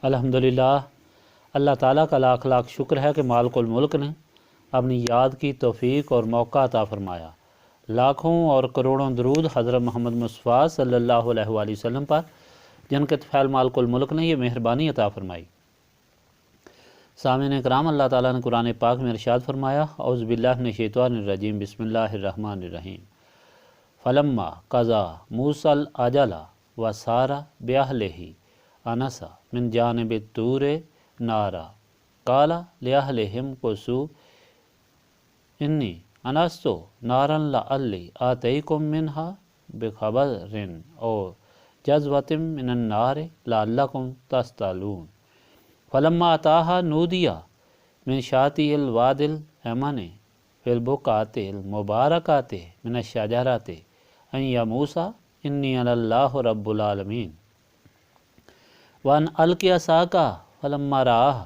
الحمدللہ، اللہ تعالیٰ کا لاکھ لاکھ شکر ہے کہ مالک الملک نے اپنی یاد کی توفیق اور موقع عطا فرمایا۔ لاکھوں اور کروڑوں درود حضرت محمد مصطفیٰ صلی اللہ علیہ وآلہ وسلم پر، جن کے طفیل مالک الملک نے یہ مہربانی عطا فرمائی۔ سامعین کرام، اللہ تعالیٰ نے قرآن پاک میں ارشاد فرمایا، اعوذ باللہ من الشیطان الرجیم، بسم اللہ الرحمن الرحیم۔ فلما قضا موسیٰ الاجل وسار بأہلہ آنس من جانب الطور نارا قال لأہلہم کثوا انی آنست نارا لعلی آتیکم منہا بخبر او جذوۃ من النار لعلکم تصطلون۔ فلما اتاہا نودی من شاطئ الوادی الایمن فی البقعۃ المبارکۃ من الشجرۃ ان یا موسیٰ انی انا اللہ رب العالمین وان القی عصاک فلما رآہا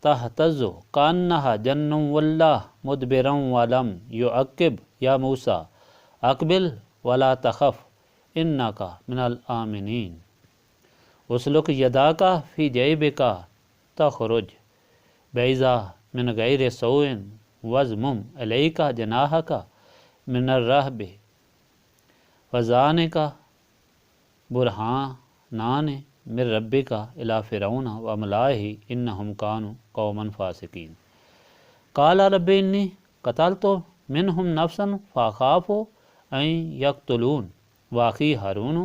تہتز کأنہا جن ولا مدبرا ولم یعقب یا موسیٰ اقبل ولا تخف انک من الآمنین اسلک یداک فی جیبک تخرج بیضاء من غیر سوء واضمم الیک جناحک من الرہب فذلک برہانان من ربک الی فرعون وملئہ انہم کانوا قوما فاسقین۔ قال رب انی قتلت منہم نفسا فاخاف ان یقتلون واخی ہارون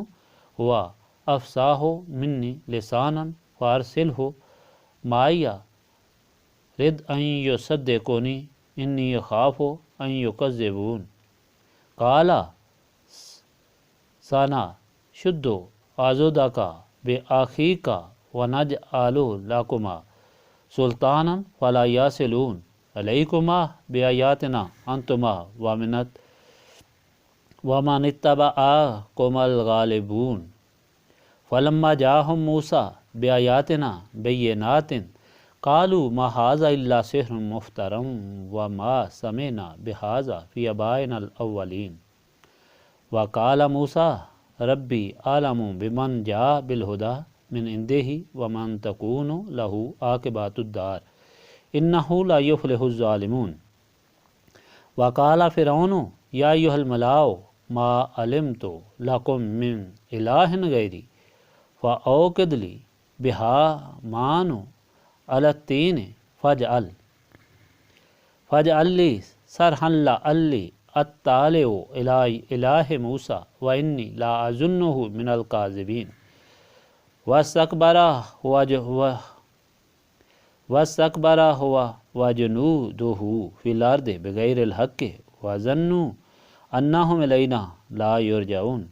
ہوا افصاح منی لسانا فارسلہ معی رد ان یصدقنی انی اخاف ان یکذبون۔ قال سنشد عضدک بأخیک ونجعل لکما سلطانا فلا یصلون علیکما بآیاتنا انتما ومن اتبعکما الغالبون۔ فلما جاءہم موسیٰ بآیاتنا بینات قالوا ما ھذا الا سحر مفتری وما سمعنا بھذا فی آبائنا الاولین۔ وقال موسیٰ ربی اعلم بمن جاء بالہدی من عندہ ومن تکون لہ عاقبۃ الدار انہ لا یفلح الظالمون۔ وقال فرعون یا ایھا الملأ ما علمت لکم من الہ غیری فأوقد لی بہامان علی الطین فاجعل لی صرحا لعلی اطلع الی الہ موسیٰ وانی لأظنہ من الکاذبین۔ واستکبر هو وجنودہ فی الارض بغیر الحق وظنوا انہم الینا لا یرجعون۔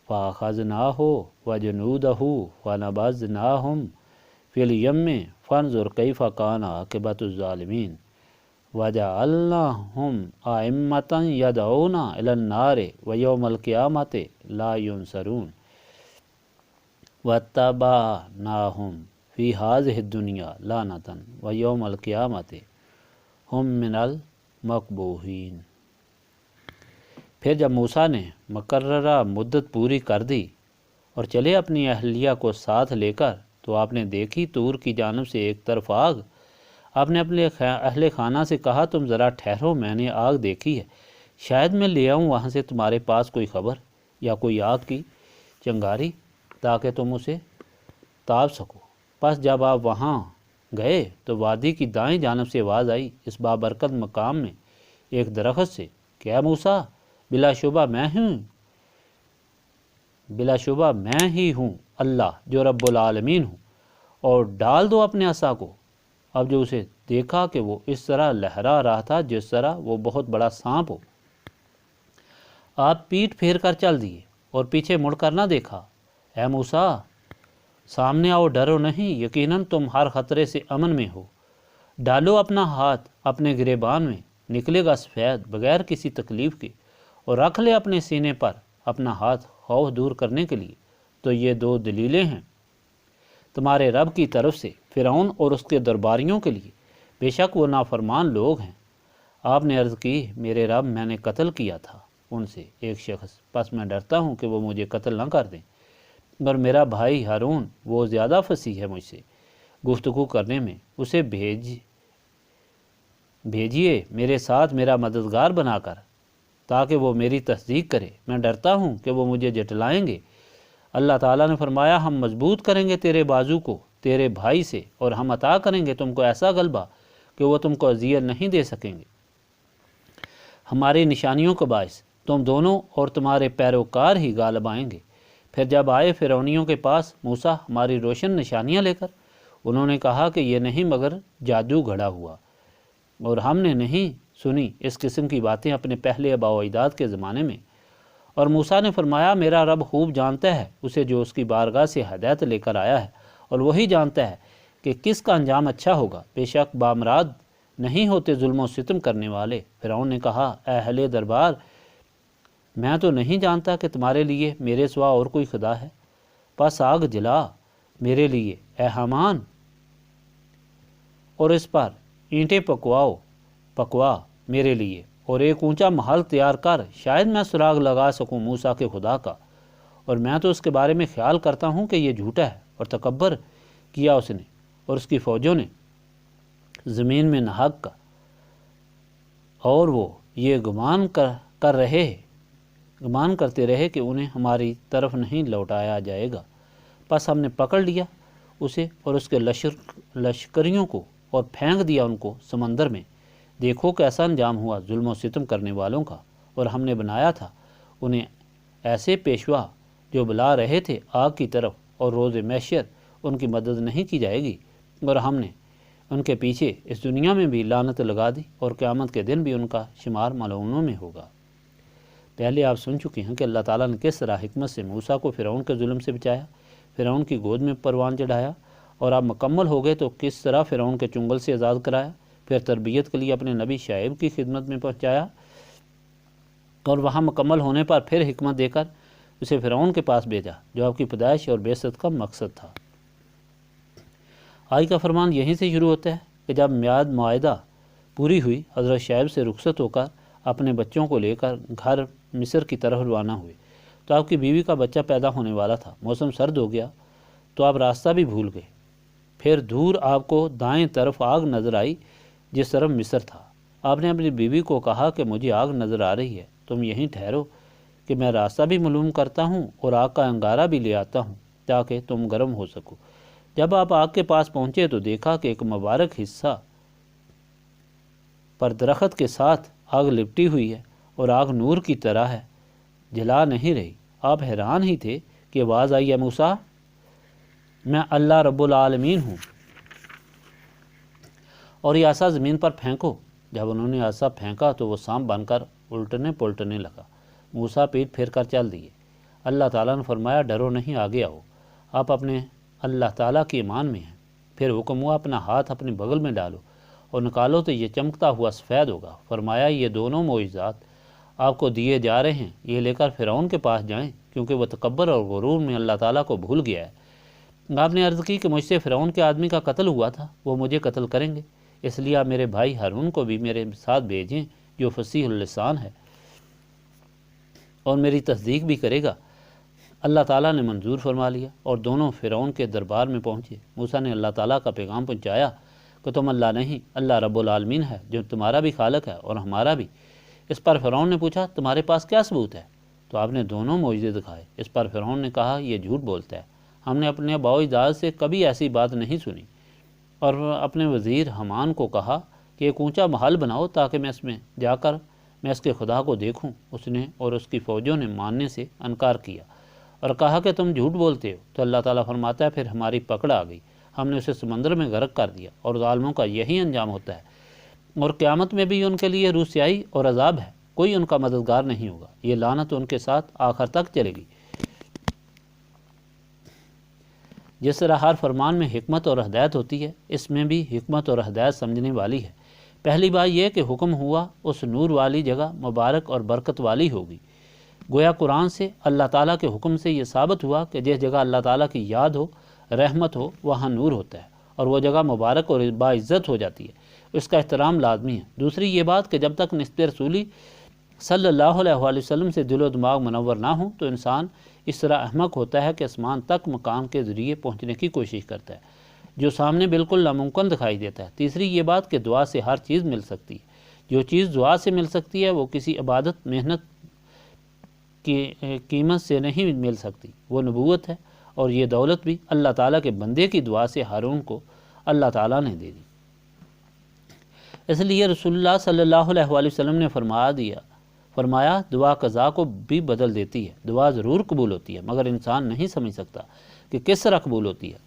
فأخذناہ وجنودہ فنبذناہم فی الیم فانظر کیف کان عاقبۃ الظالمین۔ وجعلناہم ائمۃ یدعون الی النار ویوم القیامۃ لا ینصرون۔ واتبعناہم فی ھذہ الدنیا لعنۃ ویوم القیامۃ ھم من المقبوحین۔ پھر جب موسیٰ نے مقررہ مدت پوری کر دی اور چلے اپنی اہلیہ کو ساتھ لے کر، تو آپ نے دیکھی طور کی جانب سے ایک طرف آگ۔ آپ نے اپنے اہل خانہ سے کہا، تم ذرا ٹھہرو، میں نے آگ دیکھی ہے، شاید میں لے آؤں وہاں سے تمہارے پاس کوئی خبر یا کوئی آگ کی چنگاری تاکہ تم اسے تاب سکو۔ پس جب آپ وہاں گئے تو وادی کی دائیں جانب سے آواز آئی اس بابرکت مقام میں ایک درخت سے کہ اے موسیٰ، بلا شبہ میں ہی ہوں اللہ جو رب العالمین ہوں، اور ڈال دو اپنے عصا کو۔ اب جو اسے دیکھا کہ وہ اس طرح لہرا رہا تھا جس طرح وہ بہت بڑا سانپ ہو، آپ پیٹھ پھیر کر چل دیے اور پیچھے مڑ کر نہ دیکھا۔ اے موسیٰ، سامنے آؤ، ڈرو نہیں، یقیناً تم ہر خطرے سے امن میں ہو۔ ڈالو اپنا ہاتھ اپنے گریبان میں، نکلے گا سفید بغیر کسی تکلیف کے، اور رکھ لے اپنے سینے پر اپنا ہاتھ خوف دور کرنے کے لیے۔ تو یہ دو دلیلیں ہیں تمہارے رب کی طرف سے فرعون اور اس کے درباریوں کے لیے، بے شک وہ نافرمان لوگ ہیں۔ آپ نے عرض کی، میرے رب، میں نے قتل کیا تھا ان سے ایک شخص، پس میں ڈرتا ہوں کہ وہ مجھے قتل نہ کر دیں۔ اور میرا بھائی ہارون وہ زیادہ فصیح ہے مجھ سے گفتگو کرنے میں، اسے بھیجیے میرے ساتھ میرا مددگار بنا کر تاکہ وہ میری تصدیق کرے، میں ڈرتا ہوں کہ وہ مجھے جھٹلائیں گے۔ اللہ تعالیٰ نے فرمایا ہم مضبوط کریں گے تیرے بازو کو تیرے بھائی سے، اور ہم عطا کریں گے تم کو ایسا غلبہ کہ وہ تم کو اذیت نہیں دے سکیں گے۔ ہماری نشانیوں کے باعث تم دونوں اور تمہارے پیروکار ہی غالب آئیں گے۔ پھر جب آئے فرعونیوں کے پاس موسیٰ ہماری روشن نشانیاں لے کر، انہوں نے کہا کہ یہ نہیں مگر جادو گھڑا ہوا، اور ہم نے نہیں سنی اس قسم کی باتیں اپنے پہلے آباء و اجداد کے زمانے میں۔ اور موسیٰ نے فرمایا میرا رب خوب جانتا ہے اسے جو اس کی بارگاہ سے ہدایت لے کر آیا ہے، اور وہی جانتا ہے کہ کس کا انجام اچھا ہوگا۔ بے شک بامراد نہیں ہوتے ظلم و ستم کرنے والے۔ فرعون نے کہا اے اہل دربار، میں تو نہیں جانتا کہ تمہارے لیے میرے سوا اور کوئی خدا ہے، پس آگ جلا میرے لیے اے حامان، اور اس پر اینٹیں پکوا میرے لیے، اور ایک اونچا محل تیار کر، شاید میں سراغ لگا سکوں موسیٰ کے خدا کا، اور میں تو اس کے بارے میں خیال کرتا ہوں کہ یہ جھوٹا ہے۔ اور تکبر کیا اس نے اور اس کی فوجوں نے زمین میں نہک کا، اور وہ یہ گمان کرتے رہے کہ انہیں ہماری طرف نہیں لوٹایا جائے گا۔ پس ہم نے پکڑ لیا اسے اور اس کے لشکریوں کو اور پھینک دیا ان کو سمندر میں۔ دیکھو کیسا انجام ہوا ظلم و ستم کرنے والوں کا۔ اور ہم نے بنایا تھا انہیں ایسے پیشوا جو بلا رہے تھے آگ کی طرف، اور روز محشر ان کی مدد نہیں کی جائے گی، اور ہم نے ان کے پیچھے اس دنیا میں بھی لعنت لگا دی، اور قیامت کے دن بھی ان کا شمار ملعونوں میں ہوگا۔ پہلے آپ سن چکے ہیں کہ اللہ تعالیٰ نے کس طرح حکمت سے موسیٰ کو فرعون کے ظلم سے بچایا، فرعون کی گود میں پروان چڑھایا، اور آپ مکمل ہو گئے تو کس طرح فرعون کے چنگل سے آزاد کرایا، پھر تربیت کے لیے اپنے نبی شعیب کی خدمت میں پہنچایا، اور وہاں مکمل ہونے پر پھر حکمت دے کر اسے فرعون کے پاس بھیجا جو آپ کی پیدائش اور بعثت کا مقصد تھا۔ آج کا فرمان یہیں سے شروع ہوتا ہے کہ جب میعاد معاہدہ پوری ہوئی، حضرت شعیب سے رخصت ہو کر اپنے بچوں کو لے کر گھر مصر کی طرف روانہ ہوئے، تو آپ کی بیوی کا بچہ پیدا ہونے والا تھا۔ موسم سرد ہو گیا تو آپ راستہ بھی بھول گئے۔ پھر دور آپ کو دائیں طرف آگ نظر آئی جس طرف مصر تھا۔ آپ نے اپنی بیوی کو کہا کہ مجھے آگ نظر آ رہی ہے، تم یہیں ٹھہرو کہ میں راستہ بھی معلوم کرتا ہوں اور آگ کا انگارہ بھی لے آتا ہوں تاکہ تم گرم ہو سکو۔ جب آپ آگ کے پاس پہنچے تو دیکھا کہ ایک مبارک حصہ پر درخت کے ساتھ آگ لپٹی ہوئی ہے، اور آگ نور کی طرح ہے، جلا نہیں رہی۔ آپ حیران ہی تھے کہ آواز آئی ہے موسیٰ، میں اللہ رب العالمین ہوں، اور یہ عصا زمین پر پھینکو۔ جب انہوں نے عصا پھینکا تو وہ سانپ بن کر الٹنے پلٹنے لگا۔ موسیٰ پیٹ پھیر کر چل دیے۔ اللہ تعالیٰ نے فرمایا ڈرو نہیں، آگے آؤ، آپ اپنے اللہ تعالیٰ کی امان میں ہیں۔ پھر حکم ہوا اپنا ہاتھ اپنے بغل میں ڈالو اور نکالو تو یہ چمکتا ہوا سفید ہوگا۔ فرمایا یہ دونوں معجزات آپ کو دیے جا رہے ہیں، یہ لے کر فرعون کے پاس جائیں، کیونکہ وہ تکبر اور غرور میں اللہ تعالیٰ کو بھول گیا ہے۔ آپ نے عرض کی کہ مجھ سے فرعون کے آدمی کا قتل ہوا تھا، وہ مجھے قتل کریں گے، اس لیے آپ میرے بھائی ہارون کو بھی میرے ساتھ بھیجیں جو فصیح اللسان ہے اور میری تصدیق بھی کرے گا۔ اللہ تعالیٰ نے منظور فرما لیا اور دونوں فرعون کے دربار میں پہنچے۔ موسیٰ نے اللہ تعالیٰ کا پیغام پہنچایا کہ تم اللہ نہیں، اللہ رب العالمین ہے جو تمہارا بھی خالق ہے اور ہمارا بھی۔ اس پر فرعون نے پوچھا تمہارے پاس کیا ثبوت ہے؟ تو آپ نے دونوں معجزے دکھائے۔ اس پر فرعون نے کہا یہ جھوٹ بولتا ہے، ہم نے اپنے آباء و اجداد سے کبھی ایسی بات نہیں سنی۔ اور اپنے وزیر حامان کو کہا کہ ایک اونچا محل بناؤ تاکہ میں اس میں جا کر میں اس کے خدا کو دیکھوں۔ اس نے اور اس کی فوجوں نے ماننے سے انکار کیا اور کہا کہ تم جھوٹ بولتے ہو۔ تو اللہ تعالیٰ فرماتا ہے پھر ہماری پکڑ آ گئی، ہم نے اسے سمندر میں غرق کر دیا، اور ظالموں کا یہی انجام ہوتا ہے، اور قیامت میں بھی ان کے لیے رسوائی اور عذاب ہے، کوئی ان کا مددگار نہیں ہوگا، یہ لعنت ان کے ساتھ آخر تک چلے گی۔ جس طرح ہر فرمان میں حکمت اور ہدایت ہوتی ہے، اس میں بھی حکمت اور ہدایت سمجھنے والی ہے۔ پہلی بات یہ کہ حکم ہوا اس نور والی جگہ مبارک اور برکت والی ہوگی۔ گویا قرآن سے اللہ تعالیٰ کے حکم سے یہ ثابت ہوا کہ جس جگہ اللہ تعالیٰ کی یاد ہو، رحمت ہو، وہاں نور ہوتا ہے اور وہ جگہ مبارک اور باعزت ہو جاتی ہے، اس کا احترام لازمی ہے۔ دوسری یہ بات کہ جب تک نسبت رسولی صلی اللہ علیہ وآلہ وسلم سے دل و دماغ منور نہ ہوں تو انسان اس طرح احمق ہوتا ہے کہ آسمان تک مکان کے ذریعے پہنچنے کی کوشش کرتا ہے جو سامنے بالکل ناممکن دکھائی دیتا ہے۔ تیسری یہ بات کہ دعا سے ہر چیز مل سکتی ہے۔ جو چیز دعا سے مل سکتی ہے وہ کسی عبادت محنت کی قیمت سے نہیں مل سکتی، وہ نبوت ہے، اور یہ دولت بھی اللہ تعالیٰ کے بندے کی دعا سے ہارون کو اللہ تعالیٰ نے دے دی۔ اس لیے رسول اللہ صلی اللہ علیہ وآلہ وسلم نے فرمایا دعا قضا کو بھی بدل دیتی ہے۔ دعا ضرور قبول ہوتی ہے مگر انسان نہیں سمجھ سکتا کہ کس طرح قبول ہوتی ہے۔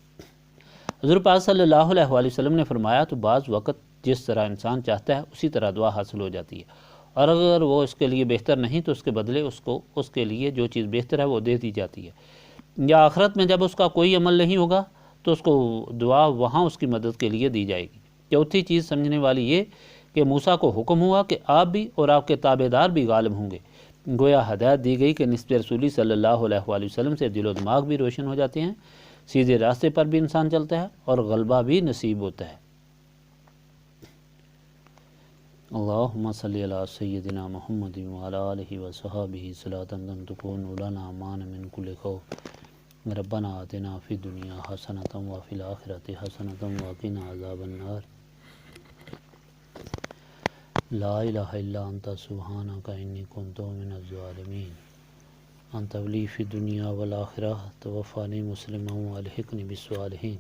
حضور پاک صلی اللہ علیہ وآلہ وسلم نے فرمایا تو بعض وقت جس طرح انسان چاہتا ہے اسی طرح دعا حاصل ہو جاتی ہے، اور اگر وہ اس کے لیے بہتر نہیں تو اس کے بدلے اس کے لیے جو چیز بہتر ہے وہ دے دی جاتی ہے، یا آخرت میں جب اس کا کوئی عمل نہیں ہوگا تو اس کو دعا وہاں اس کی مدد کے لیے دی جائے گی۔ چوتھی چیز سمجھنے والی یہ کہ موسیٰ کو حکم ہوا کہ آپ بھی اور آپ کے تابع دار بھی غالب ہوں گے، گویا ہدایت دی گئی کہ نسبت رسولی صلی اللہ علیہ وآلہ وسلم سے دل و دماغ بھی روشن ہو جاتے ہیں، سیدھے راستے پر بھی انسان چلتا ہے اور غلبہ بھی نصیب ہوتا ہے۔ اللہم صلی علی سیدنا محمد وعلی آلہ وصحبہ صلاۃ تکون لنا امان من کل خوف ربنا آتنا فی الدنیا حسنۃ وفی الآخرۃ حسنۃ وقنا عذاب النار لا الہ الا انت سبحانک انی کنت من الظالمین انت ولی فی الدنیا والآخرہ توفانی مسلما والحقنی بالصالحین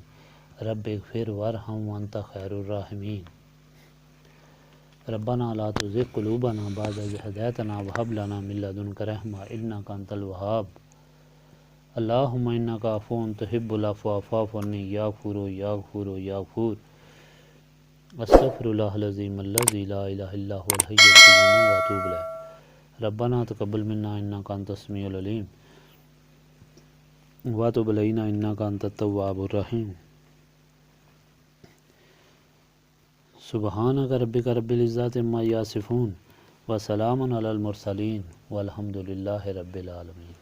رب اغفر وارحم وانت خیر الراحمین ربنا لا تزغ قلوبنا بعد إذ هديتنا وهب لنا من لدنك رحمة إنك أنت الوهاب اللهم إنك عفو تحب العفو فاعف عني يا غفور يا غفور يا غفور استغفر الله العظيم الذي لا إله إلا هو الحي القيوم وأتوب إليه ربنا تقبل منا إنك أنت السميع العليم وتب علينا إنك أنت التواب الرحيم سبحانک ربک رب العزت عما یصفون وسلام علی المرسلین والحمد للہ رب العالمین۔